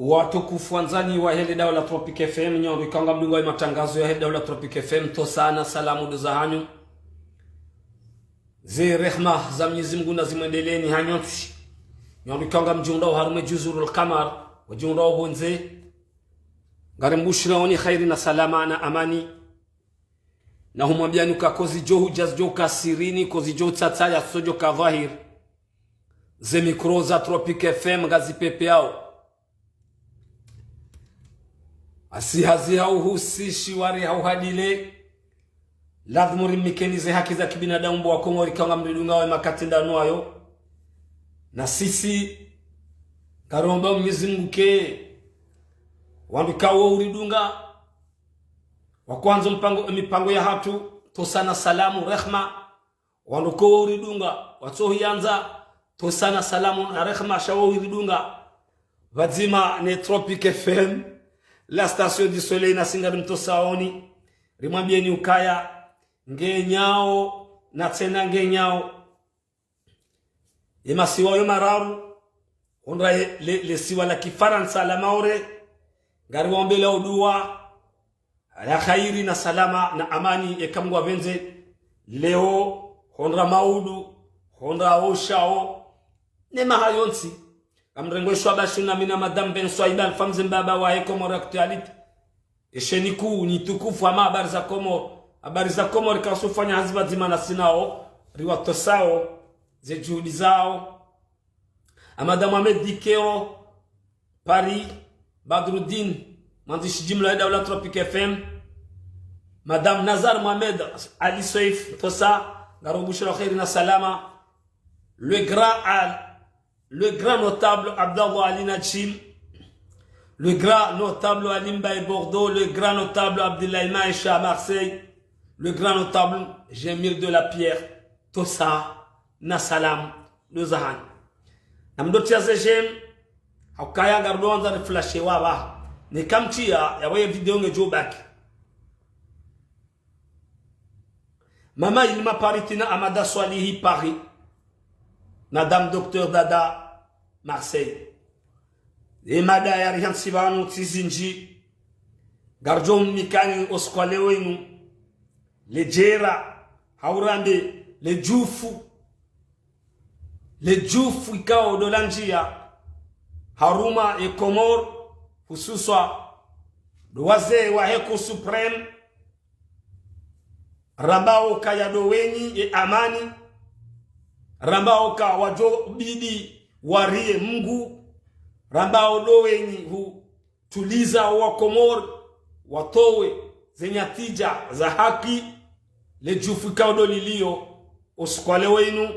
Watukufu wanzani wa hili dawa la Tropic FM nyondo ikanga mdungu wa matangazo ya hili dawa la Tropic FM to sana salamu doza hanyu zi rehma za Mwenyezi Mungu na zimwendeleeni hanyoti nyondo ikanga mjunda wa harume juzurul qamar wajunda wa bonze ngarimbushira oni khairi na salama na amani na humwambiani ukakozi johu jazjo kasirini kozi johu tata ya sojo ka dhahir ze mikro za Tropic FM gazi pepe yao asihazi hauhusishi wari hauhadile lazima rimikenize haki za kibinadamu mbo wakongo rikanga mridunga wa makatenda nuayo na sisi karomba Mwenyezi Mungu ke wandikawo uridunga wakwanza mipango ya hatu tosana salamu rehma wandukowo uridunga watohianza tosana salamu na rehma shawo uridunga vazima ne Tropic FM la station du soleil na singa mto saoni rimwambieni ukaya ngenyao na tena ngenyao yemasiwa yo mararu ondra le siwa la kifaransa la maore ngari waombela udua ala khairi na salama na amani ekamwa venze leo hondra maudu hondra oshao nema hayonsi amrengo shwabashina mina madam ben swaiban famze mbaba wa Komoro actuality esheniku ni tukufu ama habari za Komoro kasufanya haziba zimana sinao riwato sao ze juhudi zao Amada Mohamed Dikeo Paris Badruddin mwandishi jumla ya dawa Tropic FM Madame Nazar Mohamed Ali Saif tosa ngarobushira khairi na salama le grand notable Abdallah Ali Nachim, le grand notable Ali Mbaye Bordeaux, le grand notable Abdoulaye Maïcha à Marseille, le grand notable Jamil de la Pierre, Tosa, Nasalam, le Zahan. Namdotia Zejem, Haukaya Gardoanza de Flashe Waba, ne Kamtia, Yawaye vidéo ne Joe Back. Mama il m'a paritina Amada Swalihi Paris, Madame Docteur Dada Marseille. E mada ya rihan sibanu tizinji garjom mikani oskwale wenu lejera haurande lejufu ikao dolanjia haruma e Komor hususwa dowaze wa heko supreme rambao kayado wenyi e amani rambao ka wajo bidi warie Mungu rambao dowenyi hu tuliza wa Komor watowe zenyatija za haki lejufuka dolilio oskwale wenu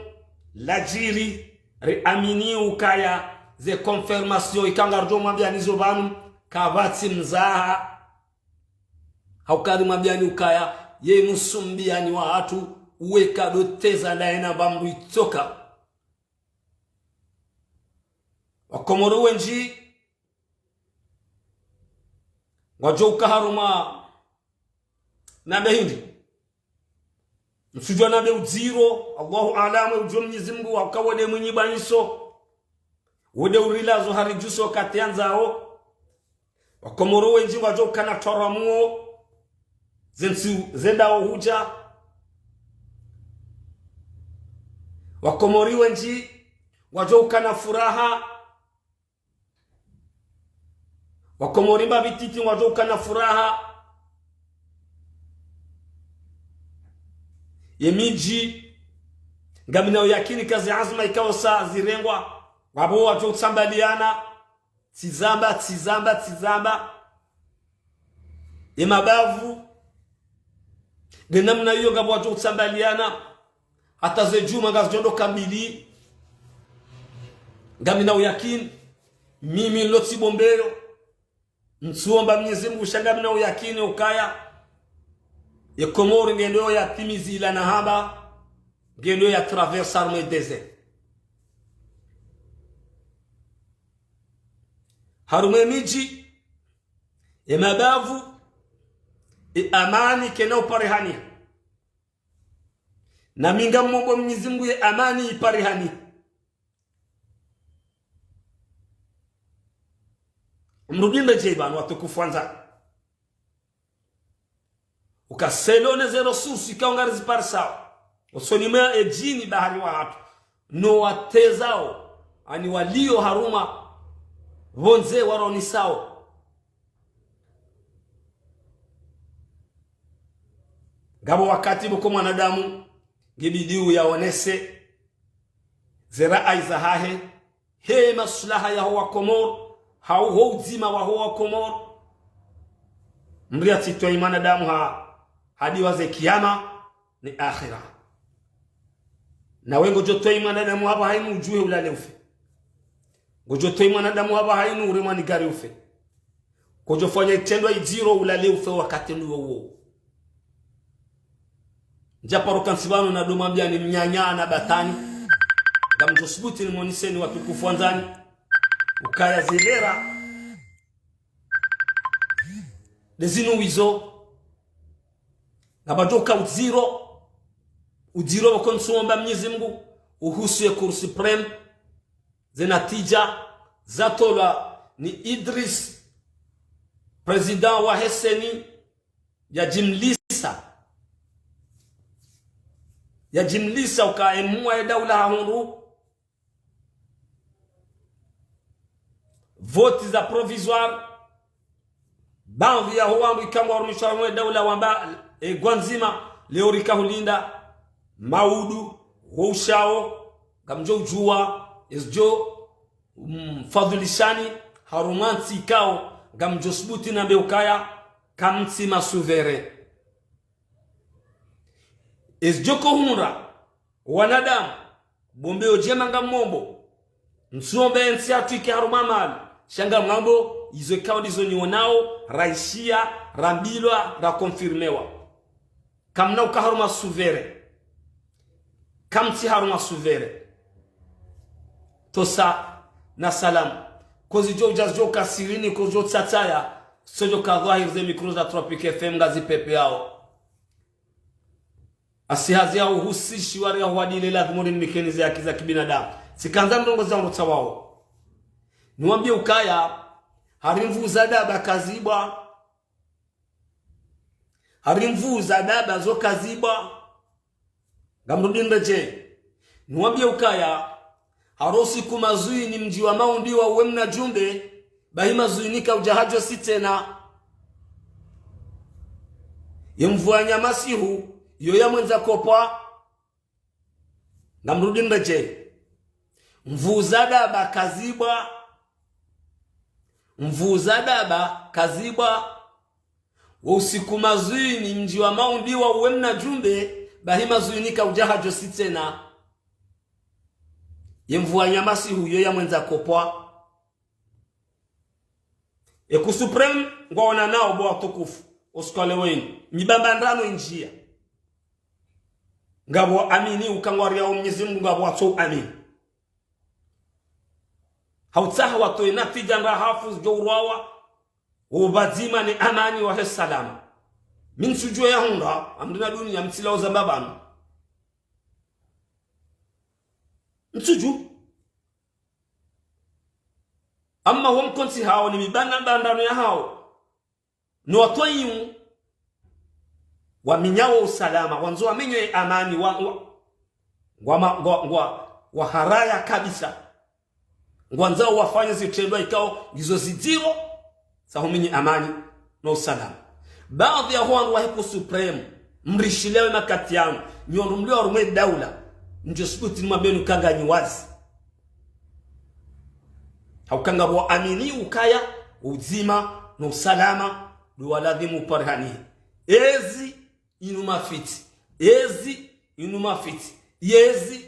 lajiri reamini ukaya ze confirmation ikangarjo mabia banu kavati mzaha haukari mabia ukaya ye musumbiani wa watu uweka doteza laena bambu itoka Wakomoro wenji wajoka haruma nabe hindi msujwa nabe uziro Allahu alamu ujo Mwenyezi Mungu wakawade mwenye baniso wode urilazo harijuso katianzao Wakomoro wenji wajoka na toramuo zensu zendao huja Wakomori wenji wajoka na furaha Wakomori mbabititi wajoka na furaha yemiji ngamina yakini kazi azma ikawa saa zirengwa wabo wajoka sambaliana tizamba yemabavu denamna hiyo ngabo wajoka sambaliana hata zejuma ngazondo kamili ngamina yakini mimi loti bombero Nsuomba Mwenyezi Mungu shangamina uyakini ukaya ya Komoro ngendo ya timizila na haba ngendo ya traversar mo desert harume miji ya mabavu amani kenao parihani na minga mmobo Mwenyezi Mungu ya amani iparihani mrudinde jebanu watukufu wanza ukaselone zero susi kaungari ziparsa usonimea ejini bahari wa hatu no watezao ani walio haruma vonze waronisao gabo wakati buko mwanadamu gibidiu yaonese zera aiza hahe he maslaha ya huwa komor hau houzima wa huwa komor mria tito imana damu hadi waze kiyama ni akhira na wengo joto imana damu haba hainu ujue ulale ufe gojoto imana damu haba hainu uremani gari ufe kujofanya itendo ijiro ulale ufe wakati nuo uo Japaro kansibano na domambia ni mnyanya na batani gamjosbuti ni moniseni watukufu wanzani ukaya zilera lezino wizo nabajoka ujiro wakonsomba Mwenyezi Mungu uhusu kursi prem zenatija zatola ni Idris president wa Heseni ya jimlisa ukaemua ya daula hahundu voti za provisoire banvi ya huwangu ikamu warumishwa ya daula wamba gwanzima leo rika hulinda maudu hushao gamjo ujua esjo fadhulishani harumansi ikao gamjo subuti na beukaya kamti masuvere esjoko hunra wanadamu bombe ojema ngamombo nsombe ensiatu iki harumamal shanga ngambo izo kao dizo nionao raishia rambilwa ra konfirmewa kamna ukaharuma suvere kamti haruma suvere tosa na salam kozi jo jazjo kasirini kozo tsataya sojo kadhahir ze mikro za Tropic FM ngazi pepe yao asihazi yao husishi wari ya huadile lazimoni mikenizi ya kiza kibinadamu sikanza mdongo za mrota wao niwambie ukaya harimvu za daba kazibwa harimvu za daba zo kazibwa gamrudinde je niwambie ukaya harosi kumazui ni mji wa maundi wa uwemna jumbe bahima zuinika ujahajo sitena yemvua nyamasihu yoya mwenza kopwa gamrudinde je mvuza daba kazibwa wa usiku mazui ni mji wa maundi wa uwemna jumbe bahima zuinika ujahajo sitena yemvua nyamasi huyo ya mwenza kopwa eku supreme ngwaona nao bo tukufu oskole wenu mibamba ndano njia ngabo amini ukangwaria Mwenyezi Mungu ngabo ato amini hautaha watu natija nda hafuz jawrawa ubazima ni amani wa salama min sujua ya hunda amdina dunia mtila za babanu msuju amma hum konti hao ni mibana bandano ya hao no watoyu wa minyawo usalama wanzo amenyo amani wa haraya kabisa ngwanzao wafanye zitendwa ikao gizo zidiro sahuminyi amani na usalama baadhi ya huwa wa hepo supreme mrishilewe makati yangu nyorumlewa rumwe daula njosibuti ni mabenu kanga nyiwazi haukanga wa amini ukaya uzima na usalama duwaladhimu parhani ezi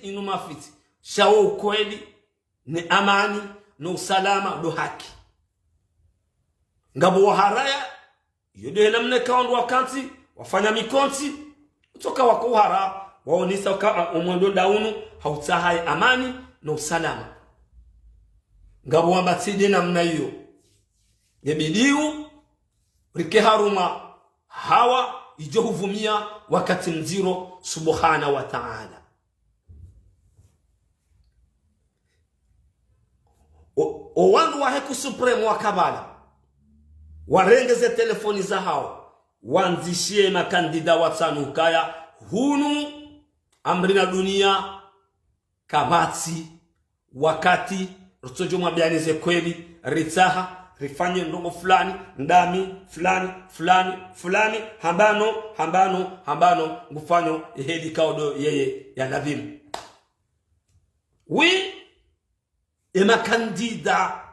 inumafiti shawo ukweli ni amani na usalama do haki ngabo haraya yode namne kaundu wakanti wafanya mikonti utoka wako hara waonisa umwendo daunu hautahai amani na usalama ngabo wambatide namna hiyo yebidiu rike haruma hawa ijohuvumia wakati mziro subhana wa ta'ala o wandu wa heku supreme wa kabala warengeze telefoni za hao wanzishie makandida watanu kaya hunu amrina dunia kabati wakati rutojo mabianize kweli ritaha rifanye ndongo fulani ndami fulani hambano ngufanyo hedi kaudo yeye ya nadhimu wi emakandida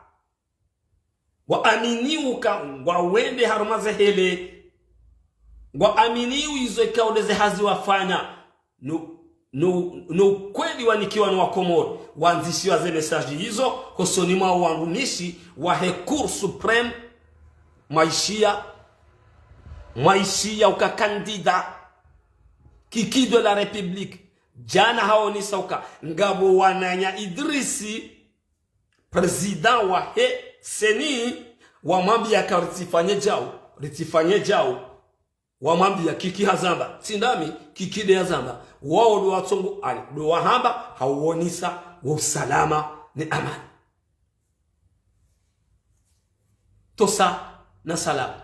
wa aminiuka wa wende harumaze hele wa aminiu izo ikaudeze hazi wafanya no kweli wanikiwa ni wakomori wanzishiwa ze mesaji hizo hosoni mwa wanrumishi wa Cour supreme maishia ukakandida kiki de la republique jana haoni sauka ngabo wananya Idrisi president wa seni wa mambi ya ritifanye jao wa mambi ya kiki hazamba sindami kiki de hazamba wao do watsongo ali do wahamba hauonisa wa usalama ni amani tosa na salama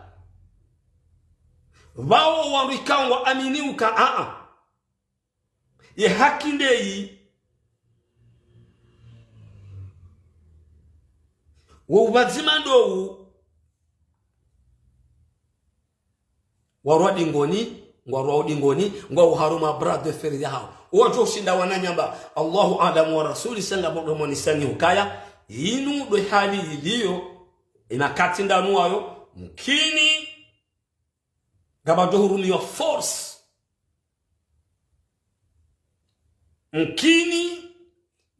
wao warikangwa aminiuka ye hakindei wo ubazima ndo warwa dingoni ngwa haruma brad de fer yao wajo shinda wananyamba Allahu a'lamu wa rasuli sanga bodo monisani ukaya inu do hali iliyo inakati ndanu wayo mkini gabado hurumi wa force mkini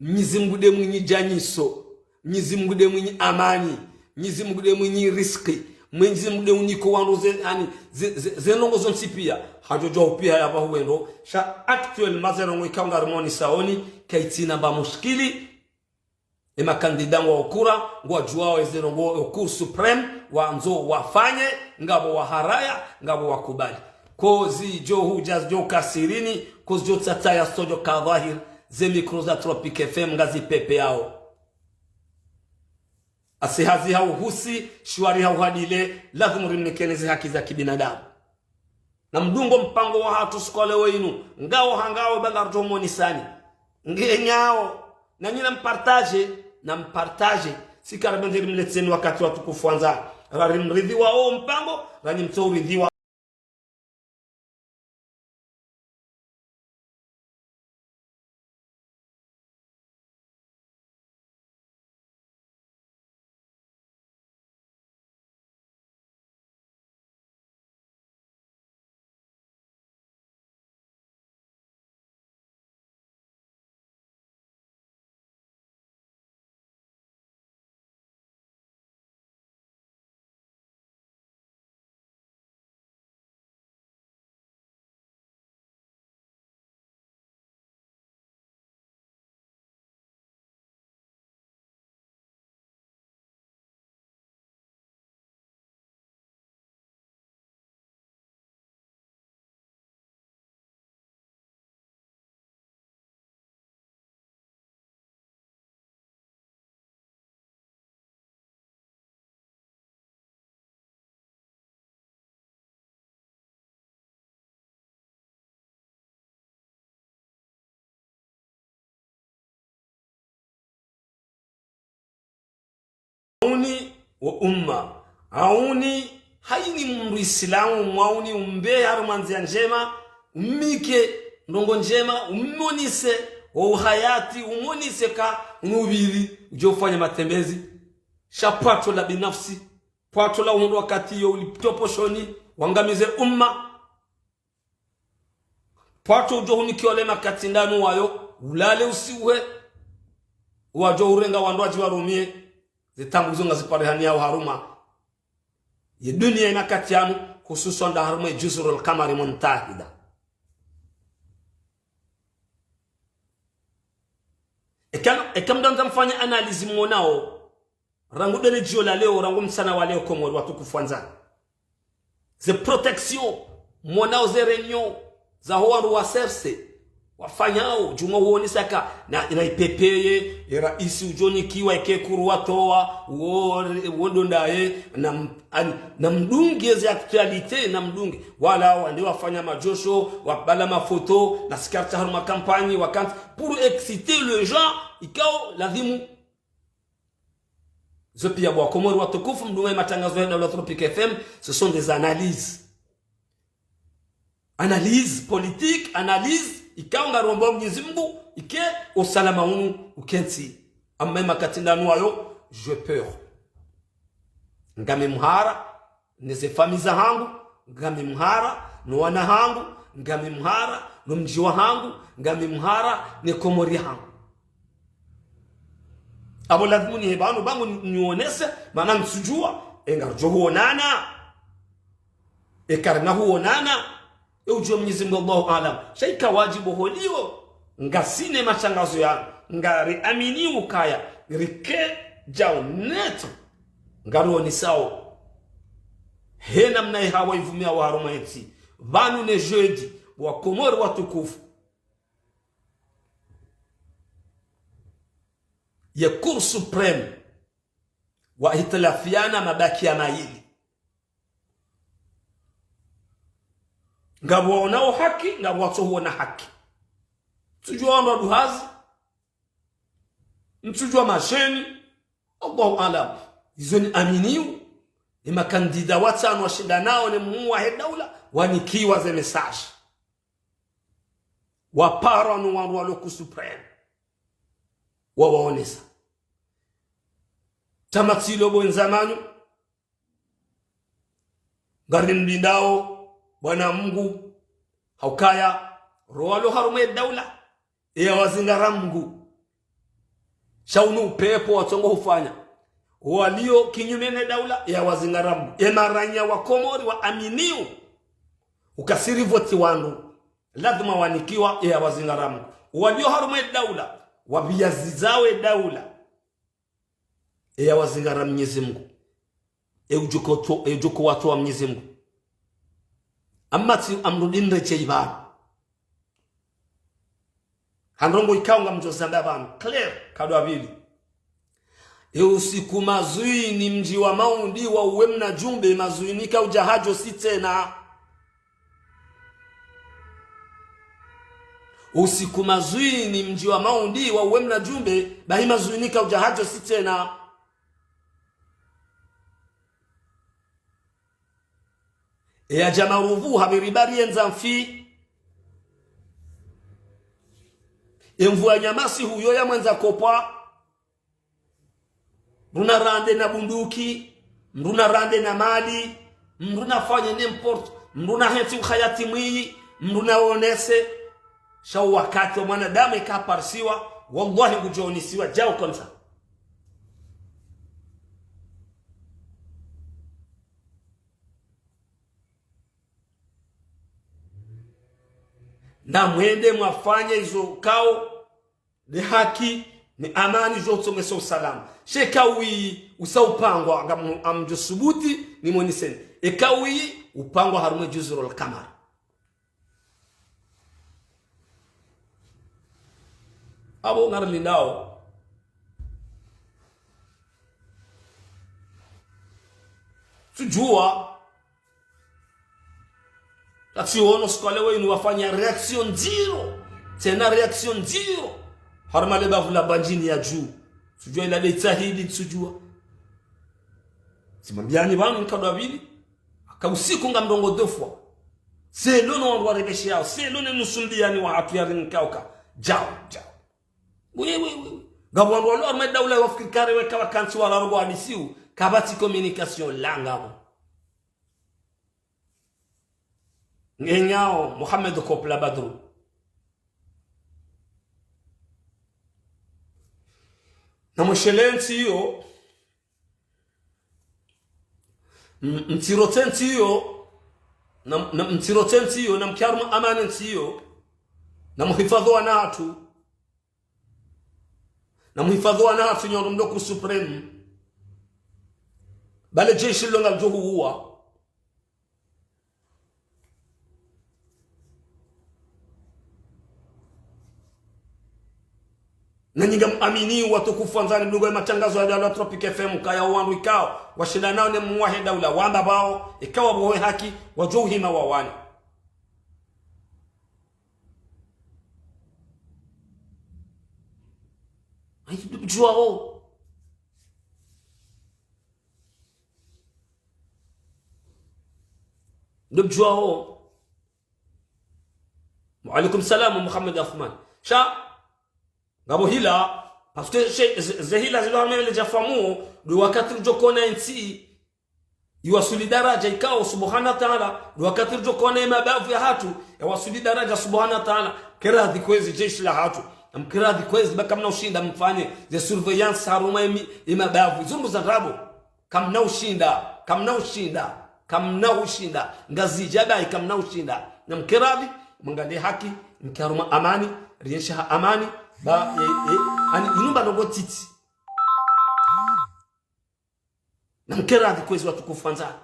mnyizimgude mwenye janyiso mnyizimgude mwenye amani mnyizimgude mwenye riski mnyizimgude mwenye kuwandoze yani zenongo zonsipia hajojo upia ya bahuwendo sha actual mazerongo ikanga harmoni saoni kaitina ba mushkili ema kandidango okura ngwa juao ezenongo Cour supreme wanzo wafanye ngabo waharaya ngabo wakubali kozi jo hujas jo kasirini kozi jo tataya stojo kadhahir ze mikroza Tropic FM ngazi pepe yao asihazi hau husi shwari hau hadile lazima rimnekenezi haki za kibinadamu na mdungo mpango wa hatu skole wenu ngao hangao bagarto monisani ngenyao na nyina mpartage sikarabendiri mletseni wakati watu kufuanza rarimridhiwa o mpango rani mtouridhiwa auni wa umma auni haini muislamu mwauni umbe harumanzi njema umike ndongo njema umonise wa hayati umonise ka unubiri ujofanya matembezi shapato la binafsi pato la uhondo wakati yo ulitoposhoni wangamize umma pato ujohuniki wale makati ndanu wayo ulale usiwe wajo urenga wandoaji warumie zitanguzo ngaziparehani yao haruma ye dunia inakati yanu hususan da haruma juzurul kamari muntahida ekam danza mfanya analizi mwanao rangu dele jio la leo rangu msana wa leo komori watu kufuanza ze protection mwanao ze renyo za hoaru wa serse wafanyao juma uone saka na ipepeye rais ujoni kiwa ikekuru watoa uodo ndaye na mdungi za actualite na mdungi wala wande wafanya majosho wabala mafoto na skarta haruma kampani wakati pour exciter le gens ikao lazimu zopi ya bwa Komoro watukufu mdume matangazo ya Daula Tropique FM ce sont des analyse politique analyse ikaunga rombo Mwenyezi Mungu ike usalama unu ukensi amema katinda nuayo je peur ngame mhara neze famiza hangu ngame mhara no wana hangu ngame mhara no mjiwa hangu ngame mhara ne Komori hangu abo lazima ni hebanu bangu nionese maana msujua engarjo huonana ekarna huonana ujue Mwenyezi Mungu Allahu alam shaika wajibu holio ngasine machangazo ya ngari amini ukaya rike jao neto ngaro ni sao hena mnae hawa ivumia wa haroma eti vanu ne jeudi wa Komoro watukufu ya Cour supreme wa hitalafiana mabaki ya maili ngabo nao haki ngabo watu na haki tujua ndo duhazi mtujua masheni Allahu alam hizo ni aminiu ni makandida watano washinda nao ni muwa hedaula wanikiwa ze message wapara no wandu waloku supreme wawaonesa tamatilo bonzamanyo ngari mbindao Bwana Mungu haukaya roalo harume daula ya wazingara Mungu shaunu pepo watongo hufanya walio kinyume na daula ya wazingara Mungu emaranya wa Komori wa aminiu ukasiri voti wandu lazima wanikiwa ya wazingara Mungu walio harume daula wabiyazizawe daula ya wazingara Mwenyezi Mungu ejoko watu wa Mwenyezi Mungu amati amrudinde cheiba handongo ikaunga mjosanda banu clear kadwa bili usiku mazui ni mji wa maundi wa uwemna jumbe mazui nika ujahajo si tena usiku mazui ni mji wa maundi wa uwemna jumbe bahi mazui nika ujahajo si tena ya jamaruvu habiribari enzamfi emvua nyamasi huyo ya mwenza kopa mruna rande na bunduki mruna rande na mali mruna fanya n'importe mruna heti ukhayati mwi mruna onese shau wakati wa mwanadamu ikaparsiwa wallahi kujonisiwa jao konsa na mwende mwafanya hizo kao ni haki ni amani zote mweso salama shekawi usaupangwa amjosubuti ni moniseni ekawi upangwa harume juzurul kamar abo ngarli nao tujua Tati ono skole wenu wafanya reaction zero. Tena reaction zero. Harma leba vula banjini ya juu. Sujua ila leta hili tsujua. Simambiani banu nkadwa bili. Akausiku nga mdongo dofwa. Se lono wanwa rebeshi yao. Se lono nusumbiani wa hatu ya rinkauka. Jao. We. Gabu wanwa lo arma daula wafikikare weka wakansi wala rogo adisiu. Kabati communication langa. Ngenyao Muhammad Kopla Badru na mshelensi hiyo mtirotenti hiyo na mkiarmu amanenti hiyo na muhifadhu na hatu nyondo mdoku supreme bale jeshi longa mjohu huwa na nyinga amini watukufu anzani mdugo ya matangazo ya Daula Tropic FM kaya wandu ikao washinda nao ni muwahe daula wamba bao ikawa bohe haki wajuhima wawani jua ho nubjua ho. Wa alaikum salam Muhammad Athman sha ngabo hila parce que zehila zilo hamele jafamu do wakati jokona nti iwasuli daraja ikao subhana ta'ala do wakati jokona mabavu ya hatu iwasuli daraja subhana ta'ala kiradhi kwezi jeshi la hatu amkiradhi kwezi baka mna ushinda mfanye ze surveillance haruma mabavu zungu za rabo kamna ushinda ngazi jaba kamna ushinda na mkiradhi mwangalie haki mkaruma amani riesha amani ba ani inumba ndogo titi na mkeradhi kwezi watukufu anza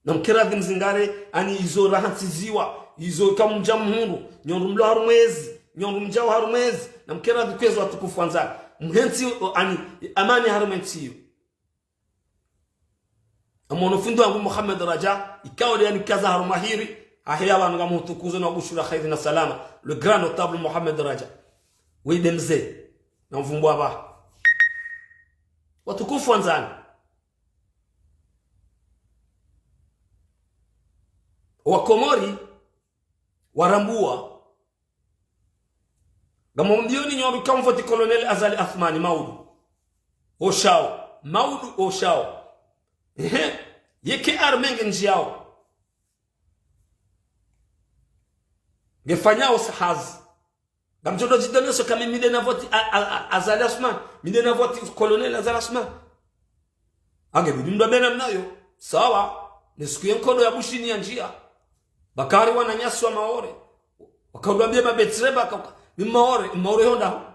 na mkeradhi mzingare ani izo rahantiziwa izo kamja mhungu nyondumlo harumwezi nyondumjao harumwezi na mkeradhi kwezi watukufu anza mhenzi ani amani harumentiyo amono fundo wangu Muhammad Raja ikao yani kaza harumahiri ahia abantu ngamutukuzo na gushura khairi na salama le grand notable Muhammad Raja widemze na mvumbwa ba watukufu anzani wa Komori warambua gamombioni nyoru kamfoti colonel Azali Athmani Maudu Oshao yeke armenge njiao ngefanyao sahazi gamjodo jidoneso kama mide na voti Azali Asman mide na voti colonel Azali Asman age bidundo bena mnayo sawa nisikie mkono ya bushini ya njia bakari wananyaswa maore wakaudambia mabetreba maore honda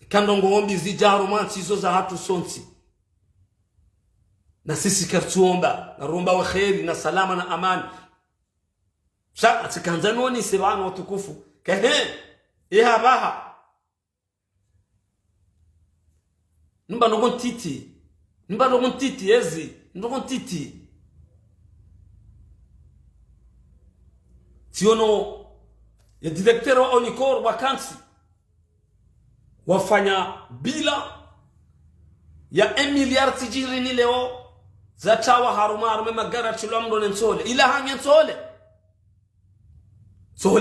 kando ngombi zijaru mansi hizo za hatu sonsi na sisi kartuomba na romba wa khairi na salama na amani sha atikanzanoni sibana watukufu kehe ihabaha nimba ndogon titi ezi ndogon titi siono ya directeur wa Onikor wakansi wafanya bila ya 1 miliard tijiri ni leo za chawa harume magara chilomdo nensole ila hangen sole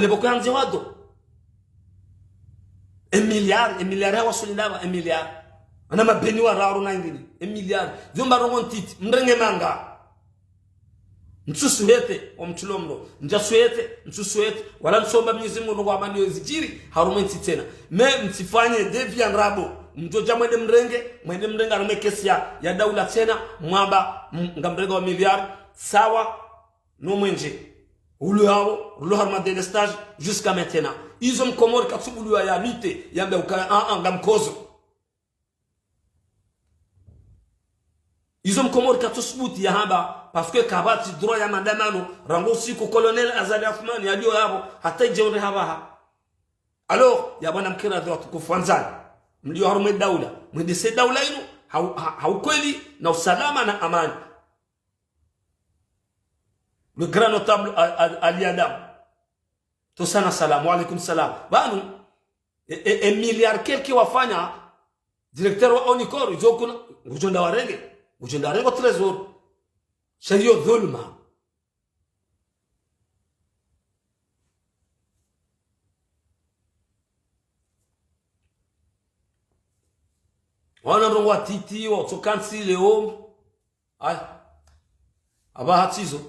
boko hanzi wado 1 miliard hawa sulindaba 1 miliard ana mabeni wa raru na ngini 1 miliard zomba rongon titi mrenge manga nsusuhete omchilomdo nsusuhete wala nsomba Mwenyezi Mungu ngo amani yozijiri harume tena me msifanye devian rabo mjoja mwende mrenge arume kesi ya daula tena mwaba ngamrega wa miliard sawa no mwenje ulu harma de stage jusqu'à maintenant izo mkomori katsubulu ya lite yambe ukaya ngamkozo izo mkomori katsubuti ya haba parce que kabati droit ya mandamano rango siku colonel Azali Athmani yadio yabo hata jeuri haba alors ya bwana mkiradhi watukufu anzani mlio harume daula mwendese daula ino haukweli na usalama na amani. Le grand notable Ali Adam tosana salamu alaikum salam banu milliard kelki wafanya directeur wa Onikor izokuna ujonda warenge trésor shario dhulma wana rongwa titi wa tokansi leo ay aba hatizo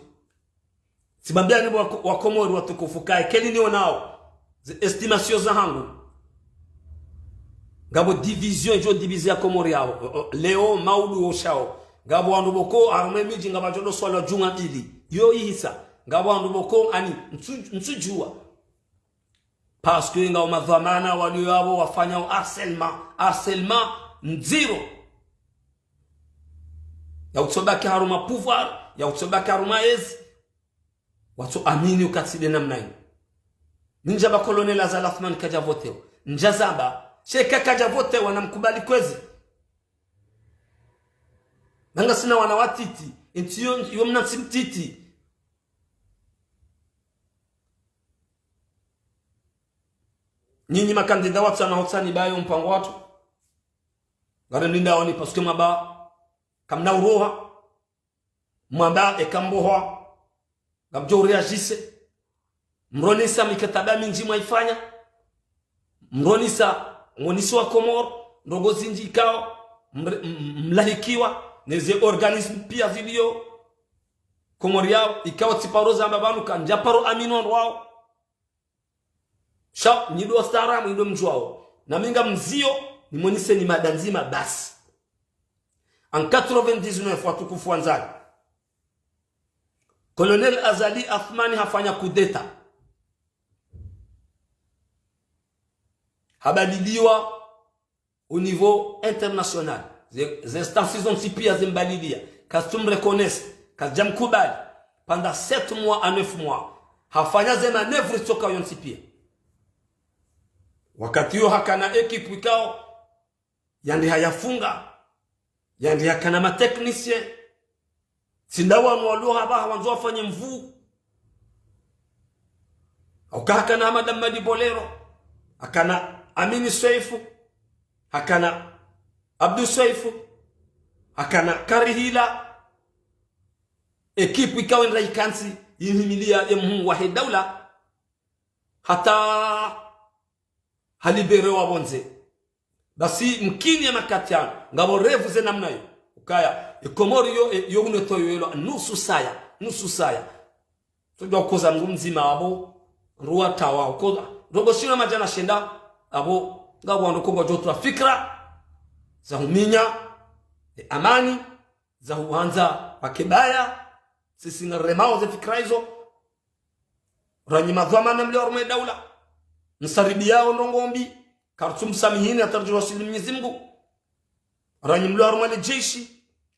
sibambia ni wa Komori watukufu kai keli ni nao estimation za hangu ngabo division jo diviser ya Komori yao leo Maudu Oshao ngabo wandu boko arume miji ngaba jodo swala junga bili yo ihisa ngabo wandu boko ani nsujua parce que ngao madhamana walio wao wafanya harcèlement nziro ya utsobaki haruma pouvoir ya utsobaki haruma ezi watu amini ukatide namna hiyo ninjaba kolonel Azal Athman kaja vote njazamba sheka kaja vote wanamkubali kwezi nanga sina wanawatiti intiyo yomna simtiti nyinyi makandida watu sana hotsani bayo mpango watu ngare ninda wani paske maba kamna uroha mwamba ekamboha ngabjo reagisse mronisa mikataba minji mwaifanya mronisa ngonisi wa Komoro ndogo zinji ikao mlahikiwa neze organism pia video Komoro yao ikao tiparoza mbabanu kanjaparo amino wao sha nido staramu nido mjwao na minga mzio ni monise ni madanzima basi en 99 watukufu wanzali Colonel Azali Athmani hafanya kudeta habadiliwa au niveau international les instances ont zimbalidia kastum reconnaissent kajam kubali pendant 7 mois à 9 mois hafanya zema manevre toka yonsipia wakati yo hakana equipe ikao yandi hayafunga yandi hakana ma technicien sindawa mwalo haba hawanzo afanye mvu au kana Madam Madi Bolero akana Amini Swaifu akana Abdu Swaifu akana Karihila ekipu ikawa nda ikansi yinhimilia ya mhu wahe daula hata halibere wa bonze basi mkini ya makatiano ngabo revu ze namna yo ukaya Komoro yo unotoyo yelo nusu saya tujwa koza ngumzima abo ruwa tawa koza rogo shina majana shenda abo ngabo ndokongo jotu fikra za huminya amani za huanza pakebaya sisi ngaremao za fikra hizo ranyima dhamana mlio daula msaribi yao ndongombi kartum samihini atarjua Mwenyezi Mungu ranyim mlio armale jeshi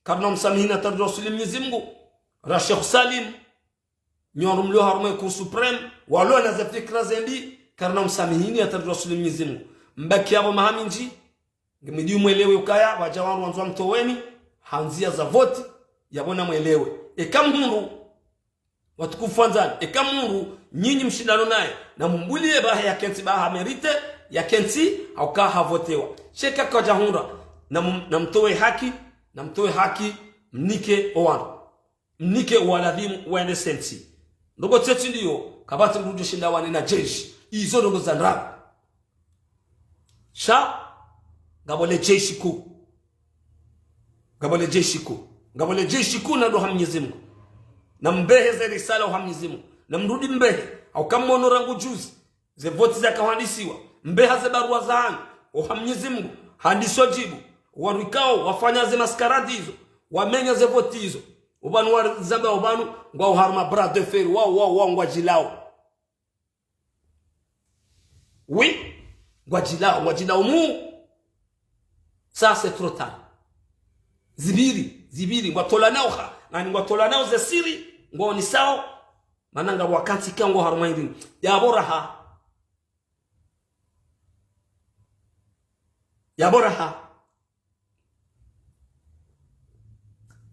karna msamihini atarjua Mwenyezi Mungu ra Sheikh Salim nyoru mlio harme ku supreme walo na za fikra zembi karna msamihini atarjua Mwenyezi Mungu mbaki yao mahaminji ngimidi mwelewe ukaya wajawangu wanzwa mtoweni hanzia za voti yabona mwelewe ekamhuru watukufu wanzani ekamhuru nyinyi mshindano naye na mumbulie baha ya kenti baha merite ya kenti au kaha votewa sheka kwa jahura na mtowe haki mnike owano mnike uwaladhimu uwene sensi ndogo teti ndiyo kabati mrujo shindawane na jeshi izo ndogo za nrabu sha gabole jeshi ku na do Mwenyezi Mungu na mbehe za risala wa Mwenyezi Mungu na mrudi mbehe au kama onorangu juzi ze voti za kahandisiwa mbehe za barua za hana wa Mwenyezi Mungu handiswa jibu warikao wafanya ze maskaradi hizo wamenya ze voti hizo ubanu wa zamba ubanu ngwa harma bras de fer wao ngwajilao oui ngwajilao mu ça c'est trop tard zibiri ngwatola nao ha na ngwatola nao ze siri ngo ni sao mananga wakati kango harmairi ya boraha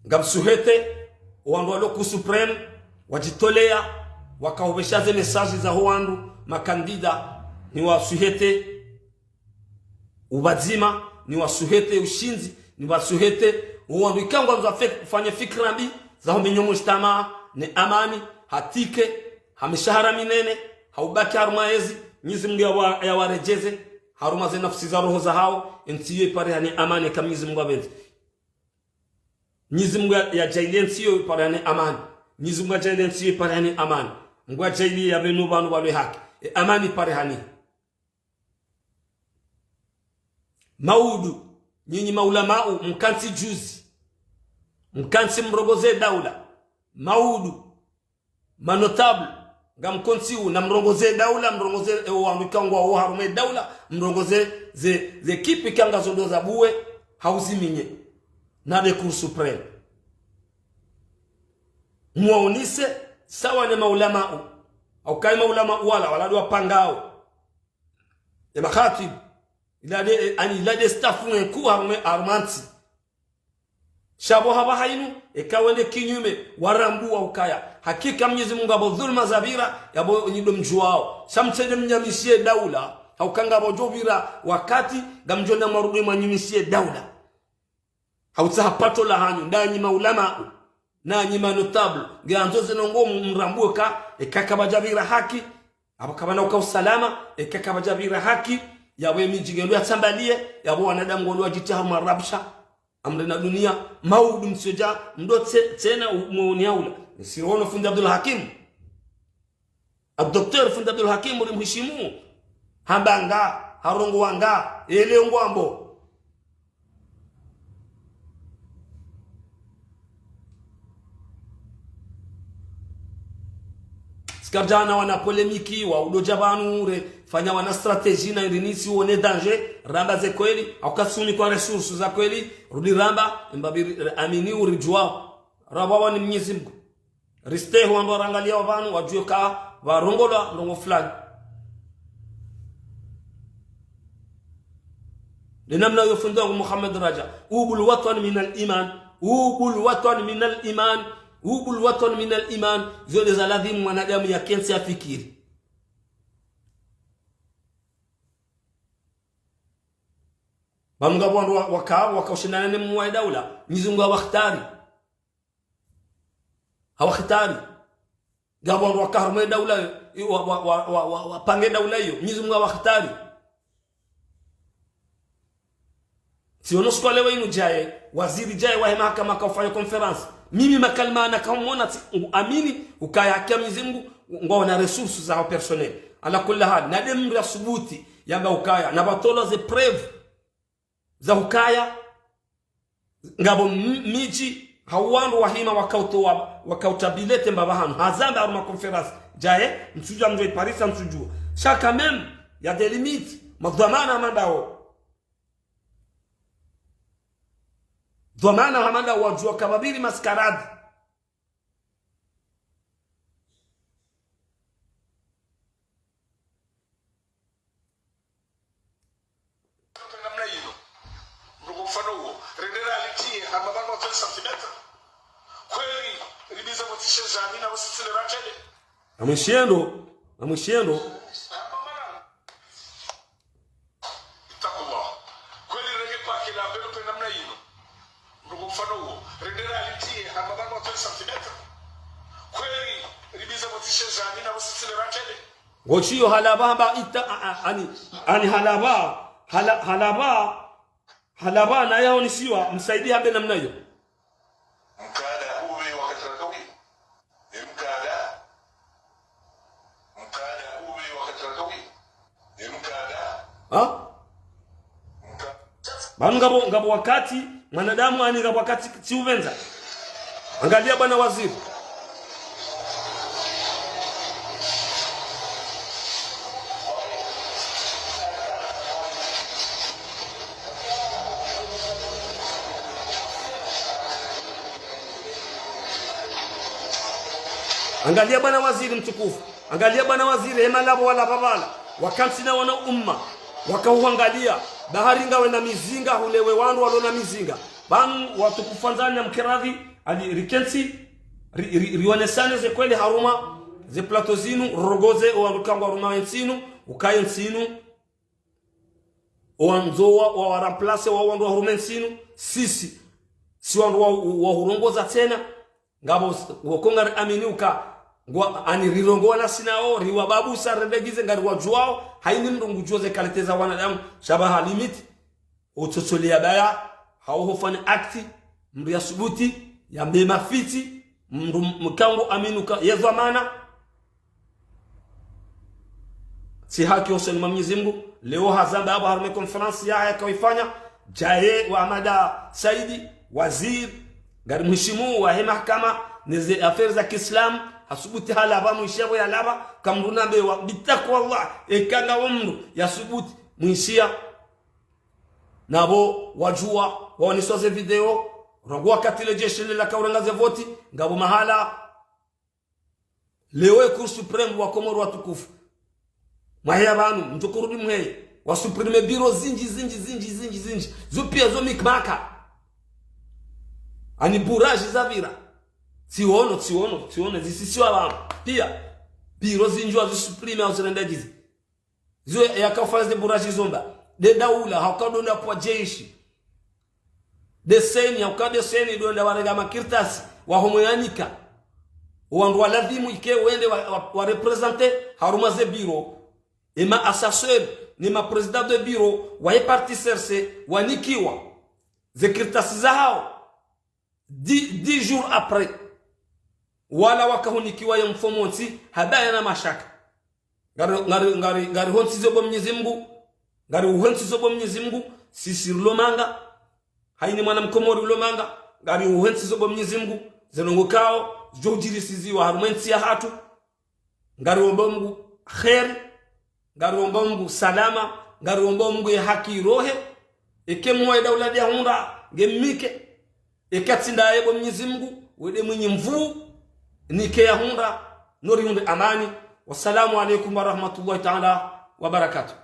ngabsuhete wandu waloku supreme wajitolea wakaobeshaze message za wandu makandida ni wasuhete ubazima ni wasuhete ushinzi ni wasuhete wandu ikangwa mfanye fikra mbi za homenyo mujtama ni amani hatike hamishahara minene haubaki harumaezi Mwenyezi Mungu ya warejeze haruma za nafsi za roho za hao ntiye pare hani amani kama Mwenyezi Mungu abenzi Mwenyezi Mungu ya jailie ntiye pare hani amani Mwenyezi Mungu ya jailie ntiye pare hani amani Mungu ya jailie ya benu banu balwe haki amani pare hani maudu nyinyi maulamau mkansi juzi mkansi mrogoze daula maudu manotable ngamkonsi na mrongoze daula mrongoze wamikangwa wa harume daula mrongoze ze kipi kanga zodo za buwe hauziminye na de cour supreme muonise sawa na maulamau au kaima ulama wala do pangao ya makhatib ila de staff ku armanti shabo haba hainu ikawende kinyume warambu au kaya hakika Mwenyezi Mungu abo dhulma zabira yabo nyido mjuao samtende mnyamishie daula au kanga bojovira wakati gamjonda marudi manyimishie daula hautsaha pato la hanyu ndanyi maulama na nyima notable ganzoze nongo mrambuka ekakabajabira haki abakabana uka usalama ekakabajabira haki yawe mijigendo yatambalie yabo wanadamu ngolo wajitaha marabsha amrena dunia maudu msoja ndo tena muoni aula sirono fundi Abdul Hakim Dr. Fundi Abdul Hakim mheshimu hambanga harongo wanga ele ngwambo skabjana wana polemiki wa udoja banure fanya wana strategy na irinisi uone danger ramba ze kweli akasuni kwa resources za kweli rudi ramba mbabiri amini urijua raba wani Mwenyezi Mungu riste huambo rangalia wabanu wajue ka warongola ndongo fulani linamna yofunda Muhammad Raja ubul watan min al-iman ubul watan min al-iman ubul watan min al-iman zile za lazima mwanadamu ya kensi afikiri bamgabo wakaushindana na mwa daula mizungu hawakhtari gabo wakaharme daula wapange daula hiyo mizungu hawakhtari siono skole wenu jaye waziri jaye wa mahakama kafanya conference mimi makalma na kaumona amini ukaya Mwenyezi ngona resources za personnel ala kulli hal na dem ya subuti yamba ukaya na batola ze preuve za ukaya ngabo miji hawandu wahima wakautabilete mbabahanu hazamba arma conference jaye msuja mjoi Paris msuju chaka même ya des limites madhamana mandao dhamana hamanda wajua kababiri maskaradi Amushiendo Gochiyo halaba ani halaba na yao nisiwa msaidie hambe namna hiyo mkada uwe wakati rakawi ngabo wakati mwanadamu ani ngabo wakati chiuvenza angalia bwana waziri angalia bwana waziri mtukufu angalia bwana waziri hema labo wala babala wakati na wana umma wakauangalia bahari ngawe na mizinga hulewe wandu walona mizinga banu watukufanzana mkiradhi ali rikensi rionesane ze kweli haruma ze platozinu rogoze oandukangwa haruma nsinu ukaye nsinu oanzoa wa waramplace wa wandu haruma nsinu sisi si wandu wa hurongoza tena ngabo wakonga aminiuka ngwa ani rirongo na sinao riwa babu saredegize ngari wajuao haini mrungu joze kaliteza wanadamu shabaha limit utotolea baya hawofanya akti mri ya subuti ya mbema fiti mkango aminuka yedhamana si haki oseni Mwenyezi Mungu leo hazamba aba harme conference ya kaifanya jaye wa Amada Saidi waziri ngari mheshimu wa mahakama nize affaires za Kiislamu hasubuti halaba mwishabo ya laba kamruna bewa bitakwa Allah ekanga umru ya subuti mwishia nabo wajua waonisoze video rogwa katile jeshi la kaurangaze voti ngabo mahala lewe Cour supreme wa Komoro watukufu mwahia banu mtokurudi mwe wa supreme biro zinji zupia zo mikmaka ani buraji zavira tiono zisisiwa banu pia biro zinjwa zo supreme au zendagizi zo yakafaze buraji zomba de daula hakadonda kwa jeshi de seni hakade seni donda warega makirtasi wa homoyanika wandu waladhimu ike wende wa representer harumaze biro ema assesseur ni ma president de bureau wa parti serse wanikiwa zekirtasi za hao 10 jours après wala wakahunikiwa ya mfomonsi habaya na mashaka ngari honsi zobo Mwenyezi Mungu ngari uhonsi zobo Mwenyezi Mungu sisi Lomanga haini mwana mkomori Lomanga ngari uhonsi zobo Mwenyezi Mungu zenongokao jojiri siziwa harumensi ya hatu ngari omba Mungu khair ngari omba Mungu salama ngari omba Mungu ya haki rohe ikemwa daula ya hunda gemike ikatsinda yebo Mwenyezi Mungu wede mwenye mvu nike ya hunda nori hunde amani. Wassalamu alaikum warahmatullahi ta'ala wabarakatuh.